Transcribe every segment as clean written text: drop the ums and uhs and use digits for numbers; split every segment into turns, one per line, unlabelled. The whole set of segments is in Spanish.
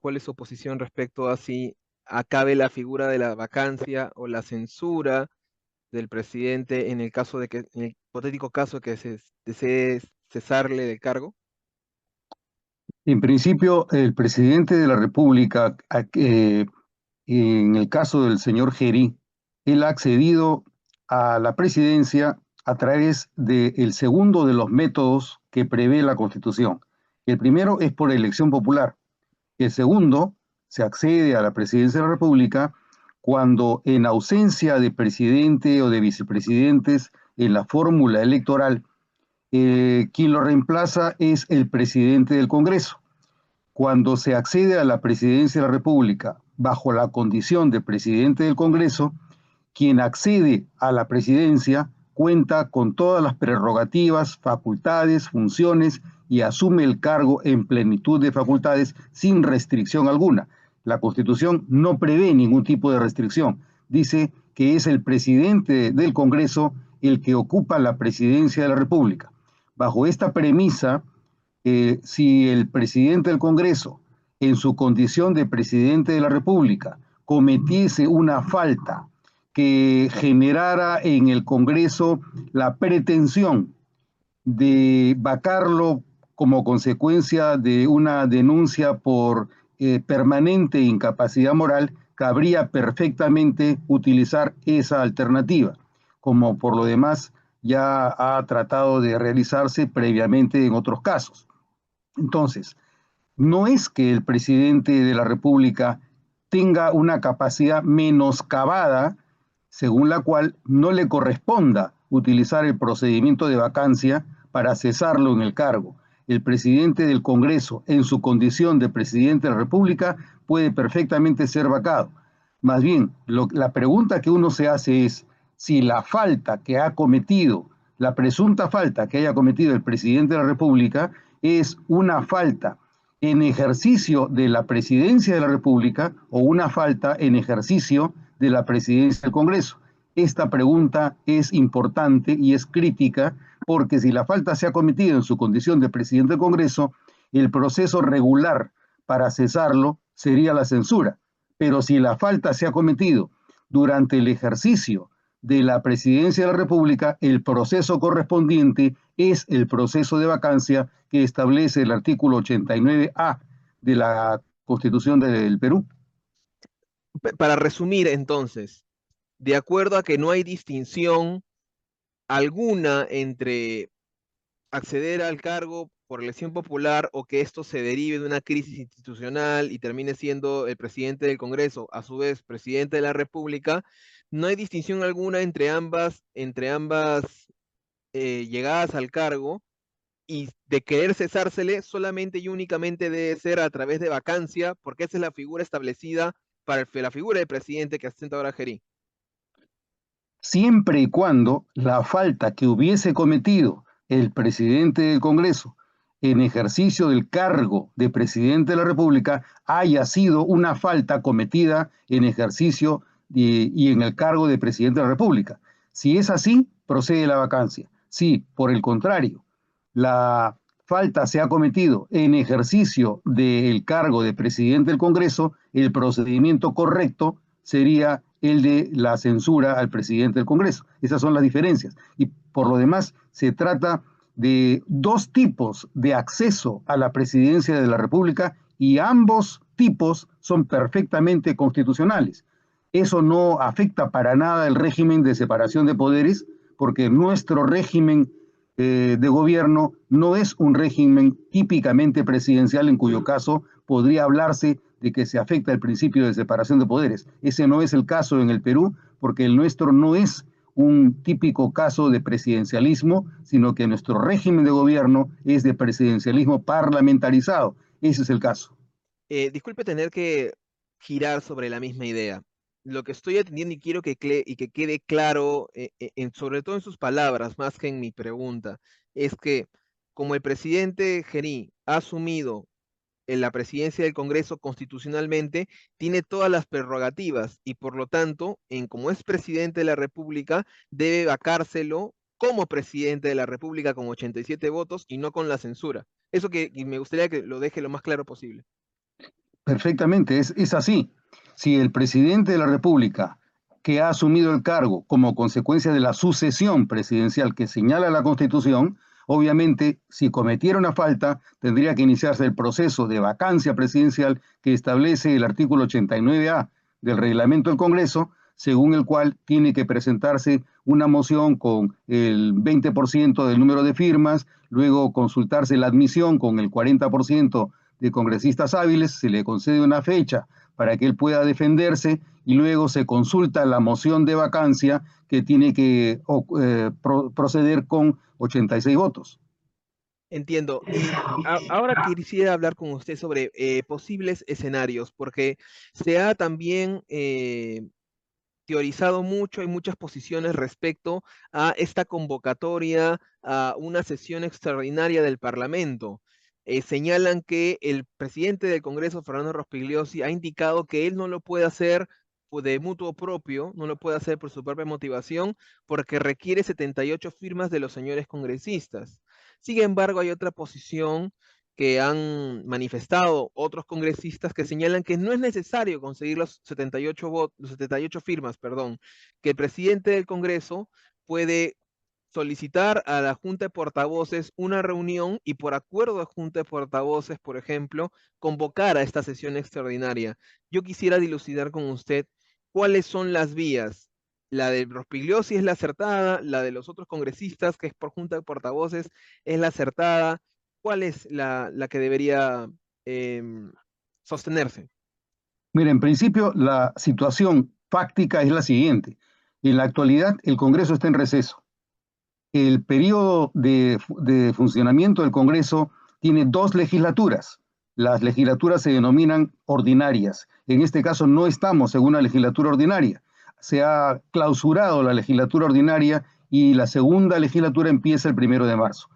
¿Cuál es su posición respecto a si acabe la figura de la vacancia o la censura del presidente en el caso de que, en el hipotético caso que se desee cesarle del cargo?
En principio, el presidente de la República, en el caso del señor Geri, él ha accedido a la presidencia a través del segundo de los métodos que prevé la Constitución. El primero es por elección popular. El segundo, se accede a la presidencia de la República cuando en ausencia de presidente o de vicepresidentes en la fórmula electoral, quien lo reemplaza es el presidente del Congreso. Cuando se accede a la presidencia de la República bajo la condición de presidente del Congreso, quien accede a la presidencia cuenta con todas las prerrogativas, facultades, funciones y asume el cargo en plenitud de facultades sin restricción alguna. La Constitución no prevé ningún tipo de restricción. Dice que es el presidente del Congreso el que ocupa la presidencia de la República. Bajo esta premisa, si el presidente del Congreso, en su condición de presidente de la República, cometiese una falta que generara en el Congreso la pretensión de vacarlo como consecuencia de una denuncia por permanente incapacidad moral, cabría perfectamente utilizar esa alternativa, como por lo demás ya ha tratado de realizarse previamente en otros casos. Entonces, no es que el presidente de la República tenga una capacidad menoscabada, según la cual no le corresponda utilizar el procedimiento de vacancia para cesarlo en el cargo. El presidente del Congreso, en su condición de presidente de la República, puede perfectamente ser vacado. Más bien, la pregunta que uno se hace es si la falta que ha cometido, la presunta falta que haya cometido el presidente de la República, es una falta en ejercicio de la presidencia de la República o una falta en ejercicio de la presidencia del Congreso. Esta pregunta es importante y es crítica porque si la falta se ha cometido en su condición de presidente del Congreso, el proceso regular para cesarlo sería la censura. Pero si la falta se ha cometido durante el ejercicio de la presidencia de la República, el proceso correspondiente es el proceso de vacancia que establece el artículo 89A de la Constitución del Perú.
Para resumir, entonces, de acuerdo a que no hay distinción alguna entre acceder al cargo por elección popular o que esto se derive de una crisis institucional y termine siendo el presidente del Congreso, a su vez presidente de la República, no hay distinción alguna entre ambas llegadas al cargo, y de querer cesársele solamente y únicamente debe ser a través de vacancia, porque esa es la figura establecida para la figura de presidente que asenta ahora Gerí.
Siempre y cuando la falta que hubiese cometido el presidente del Congreso en ejercicio del cargo de presidente de la República haya sido una falta cometida en ejercicio y en el cargo de presidente de la República. Si es así, procede la vacancia. Si, por el contrario, la falta se ha cometido en ejercicio del cargo de presidente del Congreso, el procedimiento correcto sería el de la censura al presidente del Congreso. Esas son las diferencias. Y por lo demás, se trata de dos tipos de acceso a la presidencia de la República y ambos tipos son perfectamente constitucionales. Eso no afecta para nada el régimen de separación de poderes, porque nuestro régimen de gobierno no es un régimen típicamente presidencial, en cuyo caso podría hablarse de que se afecta el principio de separación de poderes. Ese no es el caso en el Perú, porque el nuestro no es un típico caso de presidencialismo, sino que nuestro régimen de gobierno es de presidencialismo parlamentarizado. Ese es el caso.
Disculpe tener que girar sobre la misma idea. Lo que estoy atendiendo y quiero y que quede claro, sobre todo en sus palabras, más que en mi pregunta, es que como el presidente Gení ha asumido en la presidencia del Congreso constitucionalmente, tiene todas las prerrogativas y por lo tanto, como es presidente de la República, debe vacárselo como presidente de la República con 87 votos y no con la censura. Eso que y me gustaría que lo deje lo más claro posible.
Perfectamente, es así. Si el presidente de la República, que ha asumido el cargo como consecuencia de la sucesión presidencial que señala la Constitución, obviamente, si cometiera una falta, tendría que iniciarse el proceso de vacancia presidencial que establece el artículo 89A del reglamento del Congreso, según el cual tiene que presentarse una moción con el 20% del número de firmas, luego consultarse la admisión con el 40% de congresistas hábiles, se le concede una fecha para que él pueda defenderse y luego se consulta la moción de vacancia que tiene que proceder con 86 votos.
Entiendo. Y ahora quisiera hablar con usted sobre posibles escenarios, porque se ha también teorizado mucho, hay muchas posiciones respecto a esta convocatoria a una sesión extraordinaria del Parlamento. Señalan que el presidente del Congreso, Fernando Rospigliosi, ha indicado que él no lo puede hacer de mutuo propio, no lo puede hacer por su propia motivación, porque requiere 78 firmas de los señores congresistas. Sin embargo, hay otra posición que han manifestado otros congresistas que señalan que no es necesario conseguir los 78, los 78 firmas, perdón, que el presidente del Congreso puede solicitar a la Junta de Portavoces una reunión y por acuerdo de Junta de Portavoces, por ejemplo, convocar a esta sesión extraordinaria. Yo quisiera dilucidar con usted cuáles son las vías. La de Rospigliosi es la acertada, la de los otros congresistas, que es por Junta de Portavoces, es la acertada. ¿Cuál es la que debería sostenerse?
Mira, en principio la situación fáctica es la siguiente. En la actualidad el Congreso está en receso. El periodo de funcionamiento del Congreso tiene dos legislaturas. Las legislaturas se denominan ordinarias. En este caso no estamos en una legislatura ordinaria. Se ha clausurado la legislatura ordinaria y la segunda legislatura empieza el 1 de marzo.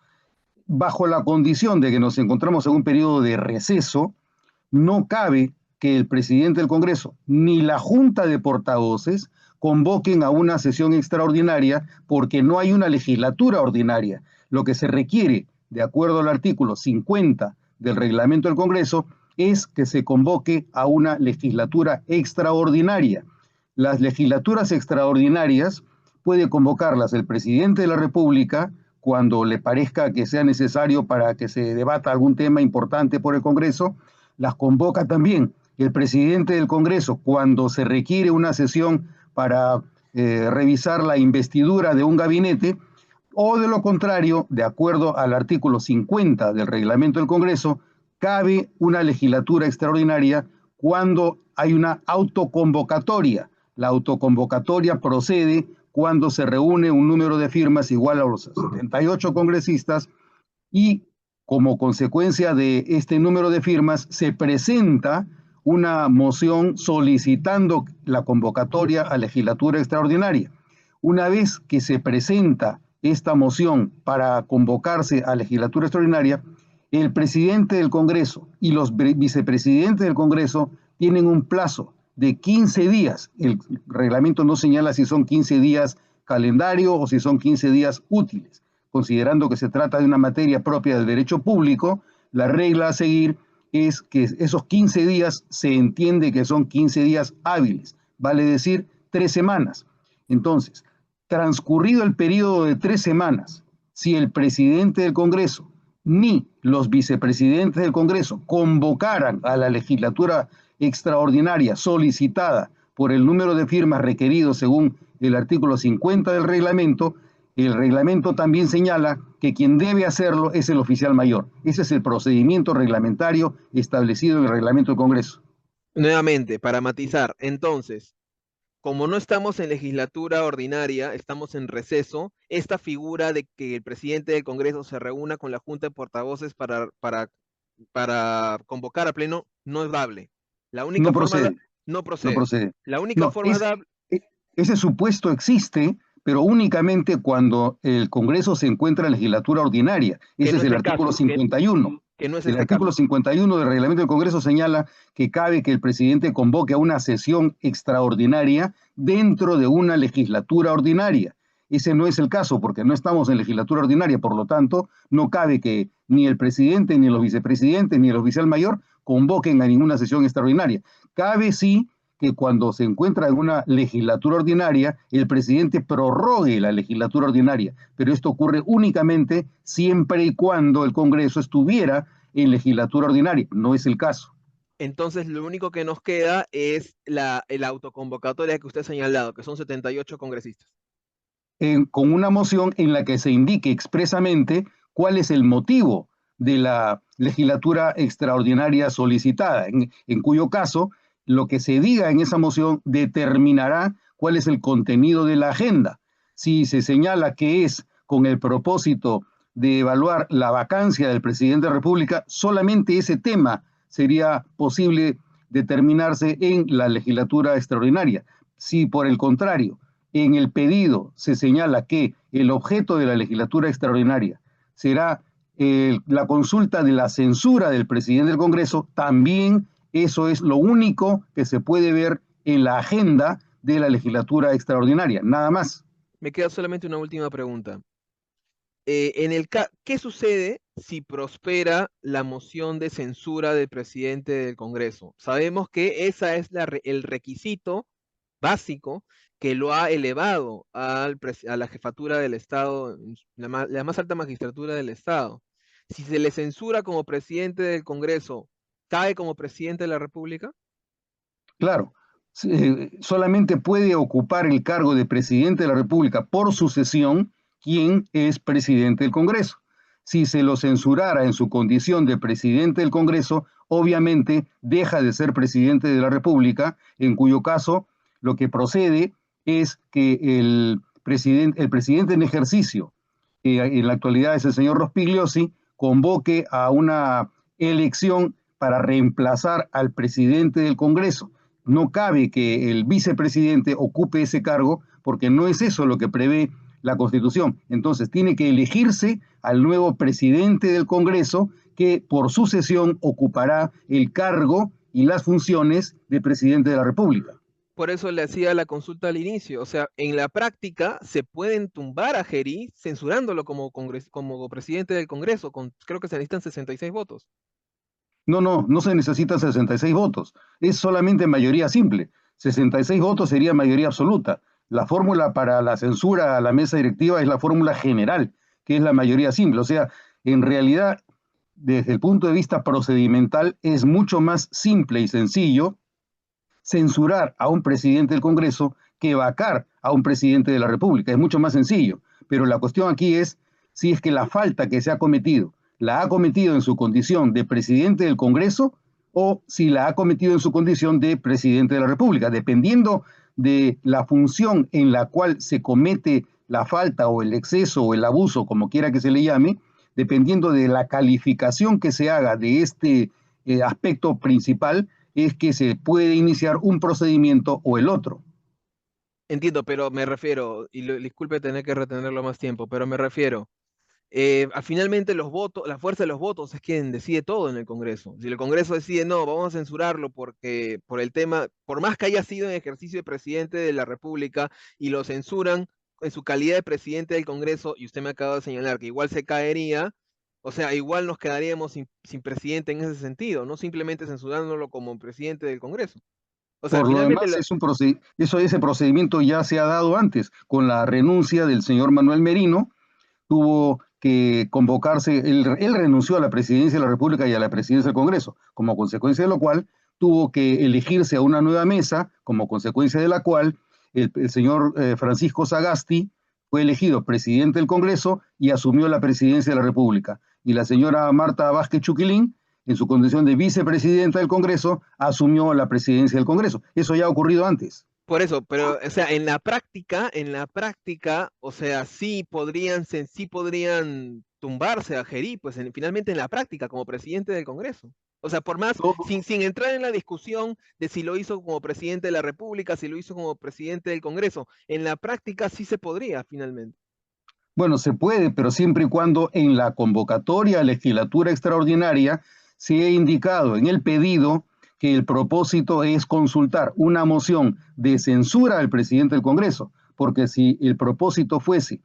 Bajo la condición de que nos encontramos en un periodo de receso, no cabe que el presidente del Congreso ni la Junta de Portavoces convoquen a una sesión extraordinaria porque no hay una legislatura ordinaria. Lo que se requiere, de acuerdo al artículo 50 del reglamento del Congreso, es que se convoque a una legislatura extraordinaria. Las legislaturas extraordinarias puede convocarlas el presidente de la República cuando le parezca que sea necesario para que se debata algún tema importante por el Congreso, las convoca también el presidente del Congreso cuando se requiere una sesión para revisar la investidura de un gabinete, o de lo contrario, de acuerdo al artículo 50 del reglamento del Congreso, cabe una legislatura extraordinaria cuando hay una autoconvocatoria. La autoconvocatoria procede cuando se reúne un número de firmas igual a los 78 congresistas y como consecuencia de este número de firmas se presenta una moción solicitando la convocatoria a legislatura extraordinaria. Una vez que se presenta esta moción para convocarse a legislatura extraordinaria, el presidente del Congreso y los vicepresidentes del Congreso tienen un plazo de 15 días. El reglamento no señala si son 15 días calendario o si son 15 días útiles. Considerando que se trata de una materia propia del derecho público, la regla a seguir es que esos 15 días se entiende que son 15 días hábiles, vale decir 3 semanas. Entonces, transcurrido el periodo de 3 semanas, si el presidente del Congreso ni los vicepresidentes del Congreso convocaran a la legislatura extraordinaria solicitada por el número de firmas requerido según el artículo 50 del reglamento, el reglamento también señala que quien debe hacerlo es el oficial mayor. Ese es el procedimiento reglamentario establecido en el reglamento del Congreso.
Nuevamente, para matizar, entonces, como no estamos en legislatura ordinaria, estamos en receso, esta figura de que el presidente del Congreso se reúna con la Junta de Portavoces para convocar a pleno no es dable. La única
No
forma
procede,
no
no
procede.
procede.
La única
No,
forma dable,
ese supuesto existe, pero únicamente cuando el Congreso se encuentra en legislatura ordinaria.
que
Ese
no
es
es
el
el
artículo
caso,
51.
que no es
El
este
artículo
caso.
51 del reglamento del Congreso señala que cabe que el presidente convoque a una sesión extraordinaria dentro de una legislatura ordinaria. Ese no es el caso porque no estamos en legislatura ordinaria, por lo tanto, no cabe que ni el presidente, ni los vicepresidentes, ni el oficial mayor convoquen a ninguna sesión extraordinaria. Cabe sí que cuando se encuentra en una legislatura ordinaria, el presidente prorrogue la legislatura ordinaria, pero esto ocurre únicamente siempre y cuando el Congreso estuviera en legislatura ordinaria. No es el caso.
Entonces, lo único que nos queda es la autoconvocatoria que usted ha señalado, que son 78 congresistas.
Con una moción en la que se indique expresamente cuál es el motivo de la legislatura extraordinaria solicitada, en cuyo caso lo que se diga en esa moción determinará cuál es el contenido de la agenda. Si se señala que es con el propósito de evaluar la vacancia del presidente de la República, solamente ese tema sería posible determinarse en la legislatura extraordinaria. Si por el contrario en el pedido se señala que el objeto de la legislatura extraordinaria será la consulta de la censura del presidente del Congreso, también eso es lo único que se puede ver en la agenda de la legislatura extraordinaria, nada más.
Me queda solamente una última pregunta. ¿Qué sucede si prospera la moción de censura del presidente del Congreso? Sabemos que esa es el requisito básico que lo ha elevado a la jefatura del Estado, la más alta magistratura del Estado. Si se le censura como presidente del Congreso, ¿cae como presidente de la República?
Claro, solamente puede ocupar el cargo de presidente de la República por sucesión quien es presidente del Congreso. Si se lo censurara en su condición de presidente del Congreso, obviamente deja de ser presidente de la República, en cuyo caso lo que procede es que el presidente en ejercicio, que en la actualidad es el señor Rospigliosi, convoque a una elección para reemplazar al presidente del Congreso. No cabe que el vicepresidente ocupe ese cargo porque no es eso lo que prevé la Constitución. Entonces tiene que elegirse al nuevo presidente del Congreso que por sucesión ocupará el cargo y las funciones de presidente de la República.
Por eso le hacía la consulta al inicio. O sea, en la práctica se pueden tumbar a Geri censurándolo como presidente del Congreso. Creo que se necesitan 66 votos.
No se necesitan 66 votos, es solamente mayoría simple. 66 votos sería mayoría absoluta. La fórmula para la censura a la mesa directiva es la fórmula general, que es la mayoría simple. O sea, en realidad, desde el punto de vista procedimental, es mucho más simple y sencillo censurar a un presidente del Congreso que vacar a un presidente de la República. Es mucho más sencillo. Pero la cuestión aquí es si es que la falta que se ha cometido la ha cometido en su condición de presidente del Congreso o si la ha cometido en su condición de presidente de la República, dependiendo de la función en la cual se comete la falta o el exceso o el abuso, como quiera que se le llame, dependiendo de la calificación que se haga de este aspecto principal, es que se puede iniciar un procedimiento o el otro.
Entiendo, pero me refiero, y disculpe tener que retenerlo más tiempo, pero me refiero, finalmente los votos, la fuerza de los votos es quien decide todo en el Congreso. Si el Congreso decide no, vamos a censurarlo porque por el tema, por más que haya sido en ejercicio de presidente de la República y lo censuran en su calidad de presidente del Congreso, y usted me acaba de señalar que igual se caería, o sea, igual nos quedaríamos sin presidente en ese sentido, no simplemente censurándolo como presidente del Congreso. O sea,
Por lo
finalmente
demás, ese procedimiento ya se ha dado antes, con la renuncia del señor Manuel Merino, tuvo que convocarse, él renunció a la presidencia de la República y a la presidencia del Congreso, como consecuencia de lo cual tuvo que elegirse a una nueva mesa, como consecuencia de la cual el señor Francisco Sagasti fue elegido presidente del Congreso y asumió la presidencia de la República. Y la señora Marta Vázquez Chuquilín, en su condición de vicepresidenta del Congreso, asumió la presidencia del Congreso. Eso ya ha ocurrido antes.
por eso, pero, o sea, en la práctica, o sea, sí podrían tumbarse a Gerí, pues finalmente en la práctica, como presidente del Congreso. O sea, por más,
Todo,
sin entrar en la discusión de si lo hizo como presidente de la República, si lo hizo como presidente del Congreso, en la práctica sí se podría, finalmente.
bueno, se puede, pero siempre y cuando en la convocatoria a legislatura extraordinaria se ha indicado en el pedido que el propósito es consultar una moción de censura al presidente del Congreso, porque si el propósito fuese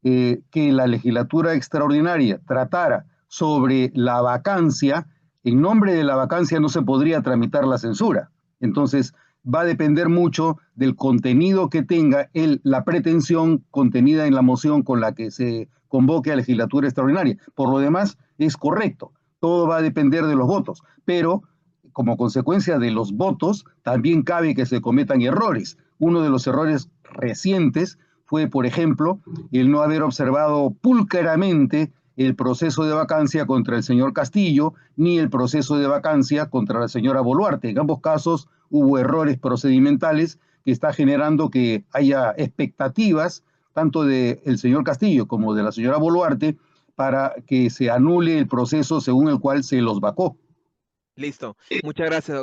que la legislatura extraordinaria tratara sobre la vacancia, en nombre de la vacancia no se podría tramitar la censura. Entonces, va a depender mucho del contenido que tenga la pretensión contenida en la moción con la que se convoque a legislatura extraordinaria. Por lo demás, es correcto. Todo va a depender de los votos, pero como consecuencia de los votos, también cabe que se cometan errores. Uno de los errores recientes fue, por ejemplo, el no haber observado pulcramente el proceso de vacancia contra el señor Castillo, ni el proceso de vacancia contra la señora Boluarte. En ambos casos hubo errores procedimentales que está generando que haya expectativas tanto del señor Castillo como de la señora Boluarte para que se anule el proceso según el cual se los vacó.
Listo. Muchas gracias, doctor.